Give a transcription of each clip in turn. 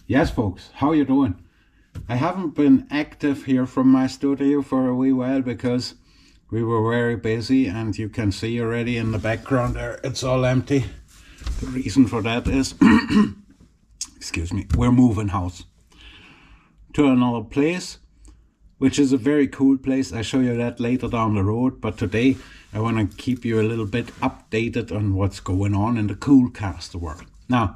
Yes, folks, how you doing? I haven't been active here from my studio for a wee while because we were very busy, and you can see already in the background there, it's all empty. The reason for that is, excuse me, we're moving house to another place, which is a very cool place. I'll show you that later down the road, but today I want to keep you a little bit updated on what's going on in the Coolcast world. Now,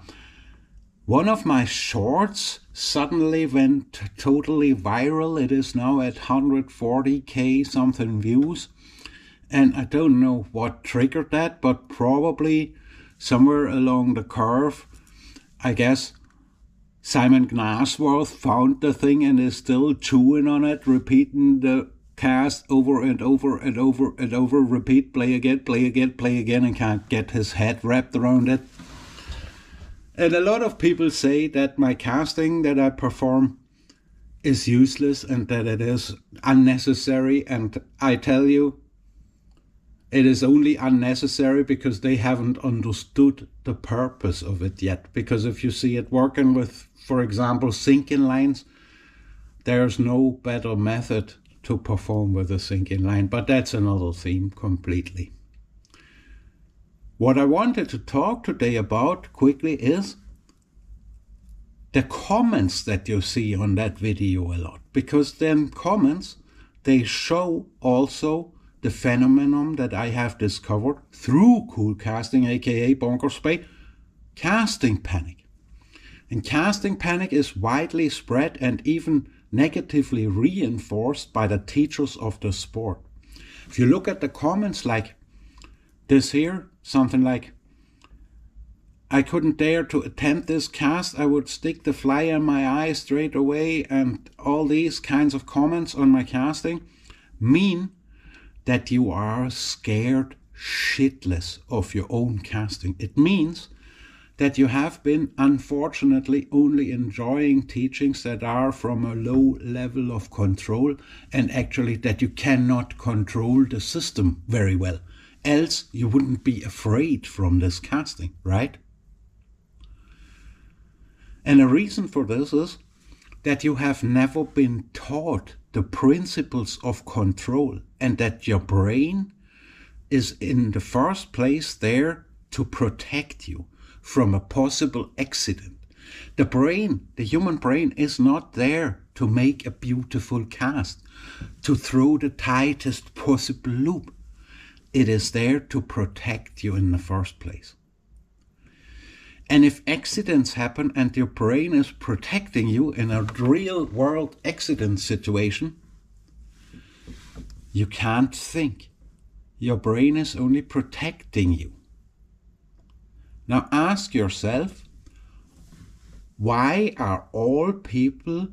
one of my shorts suddenly went totally viral. It is now at 140k something views, and I don't know what triggered that, but probably somewhere along the curve, I guess Simon Gnasworth found the thing and is still chewing on it, repeating the cast over and over and over and over, repeat, play again, play again, play again, and can't get his head wrapped around it. And a lot of people say that my casting that I perform is useless and that it is unnecessary. And I tell you, it is only unnecessary because they haven't understood the purpose of it yet. Because if you see it working with, for example, sinking lines, there's no better method to perform with a sinking line. But that's another theme completely. What I wanted to talk today about quickly is the comments that you see on that video a lot. Because then comments, they show also the phenomenon that I have discovered through Coolcasting, aka Bonkers Bay, casting panic. And casting panic is widely spread and even negatively reinforced by the teachers of the sport. If you look at the comments like this here, something like, I couldn't dare to attempt this cast, I would stick the fly in my eye straight away, and all these kinds of comments on my casting mean that you are scared shitless of your own casting. It means that you have been, unfortunately, only enjoying teachings that are from a low level of control, and actually that you cannot control the system very well. Else you wouldn't be afraid from this casting, right? And a reason for this is that you have never been taught the principles of control, and that your brain is in the first place there to protect you from a possible accident. The brain, the human brain, is not there to make a beautiful cast, to throw the tightest possible loop. It is there to protect you in the first place. And if accidents happen and your brain is protecting you in a real world accident situation, you can't think. Your brain is only protecting you. Now ask yourself, why are all people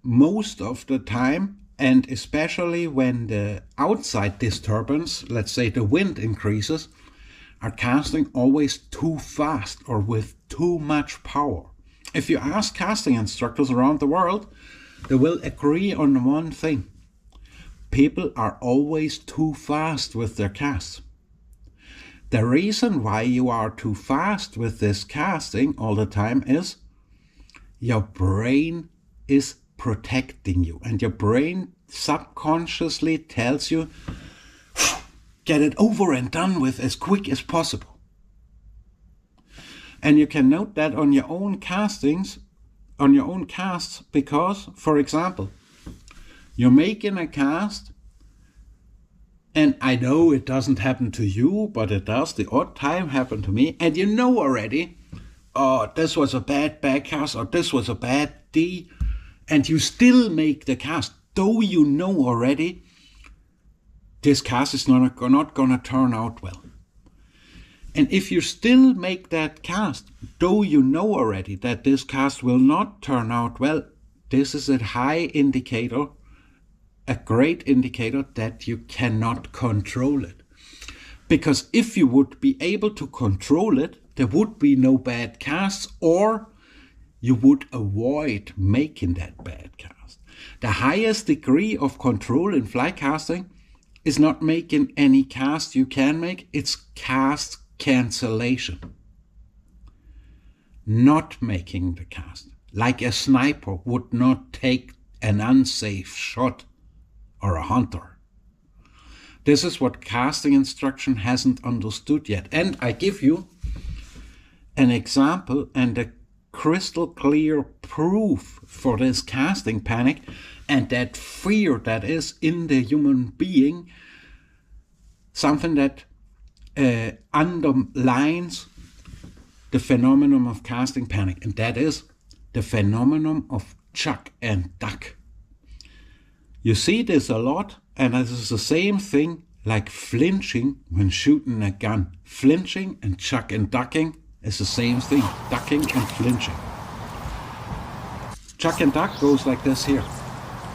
most of the time, and especially when the outside disturbance, let's say the wind increases, are casting always too fast or with too much power? If you ask casting instructors around the world, they will agree on one thing. People are always too fast with their casts. The reason why you are too fast with this casting all the time is your brain is protecting you, and your brain subconsciously tells you, get it over and done with as quick as possible. And you can note that on your own castings, on your own casts, because, for example, you're making a cast, and I know it doesn't happen to you, but it does the odd time happen to me, and you know already, oh, this was a bad cast, or this was a bad D, and you still make the cast, though you know already this cast is not going to turn out well. And if you still make that cast, though you know already that this cast will not turn out well, this is a high indicator, a great indicator that you cannot control it. Because if you would be able to control it, there would be no bad casts, or you would avoid making that bad cast. The highest degree of control in flycasting is not making any cast you can make, it's cast cancellation. Not making the cast. like a sniper would not take an unsafe shot or a hunter. This is what casting instruction hasn't understood yet. And I give you an example and a crystal clear proof for this casting panic and that fear that is in the human being, something that underlines the phenomenon of casting panic, and that is the phenomenon of chuck and duck. You see this a lot, and this is the same thing like flinching when shooting a gun. Flinching and chuck and ducking is the same thing, ducking and flinching. Chuck and duck goes like this here.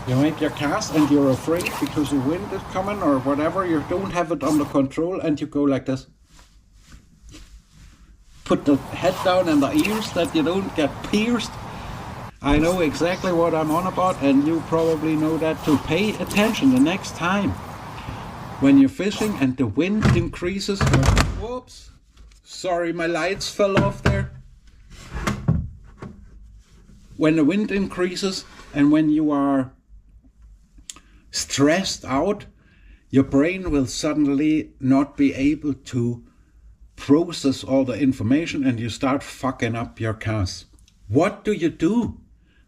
You make your cast and you're afraid because the wind is coming or whatever, you don't have it under control and you go like this. Put the head down and the ears that you don't get pierced. I know exactly what I'm on about, and you probably know that too. Pay attention the next time when you're fishing and the wind increases. Whoops, sorry, my lights fell off there. When the wind increases and when you are stressed out, your brain will suddenly not be able to process all the information and you start fucking up your cast. What do you do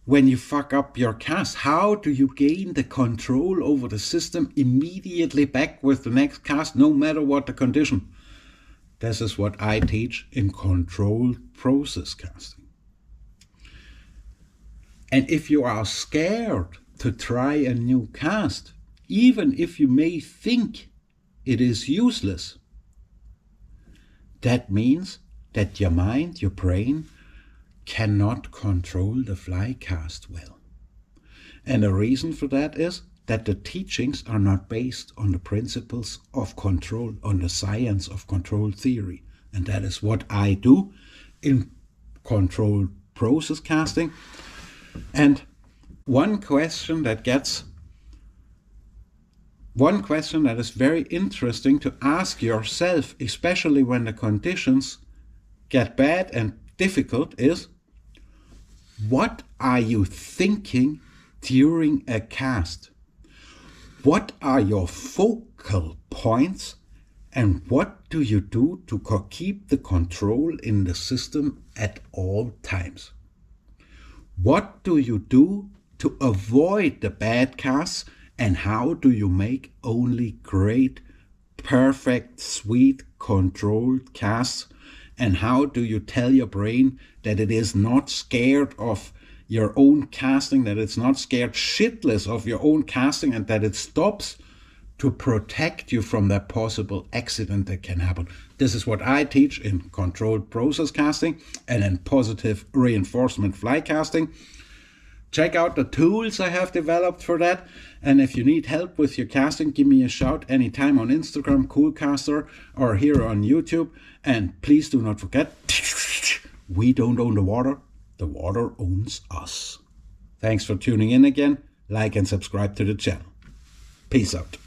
when you fuck up your cast? How do you gain the control over the system immediately back with the next cast, no matter what the condition? This is what I teach in controlled process casting. And if you are scared to try a new cast, even if you may think it is useless, that means that your mind, your brain, cannot control the fly cast well. And the reason for that is that the teachings are not based on the principles of control, on the science of control theory. And that is what I do in controlled process casting. And one question that is very interesting to ask yourself, especially when the conditions get bad and difficult, is what are you thinking during a cast? What are your focal points and what do you do to keep the control in the system at all times? What do you do to avoid the bad casts, and how do you make only great, perfect, sweet, controlled casts? And how do you tell your brain that it is not scared of your own casting, that it's not scared shitless of your own casting, and that it stops to protect you from that possible accident that can happen? This is what I teach in controlled process casting and in positive reinforcement fly casting. Check out the tools I have developed for that. And if you need help with your casting, give me a shout anytime on Instagram, Coolcaster, or here on YouTube. And please do not forget, we don't own the water owns us. Thanks for tuning in again. Like and subscribe to the channel. Peace out.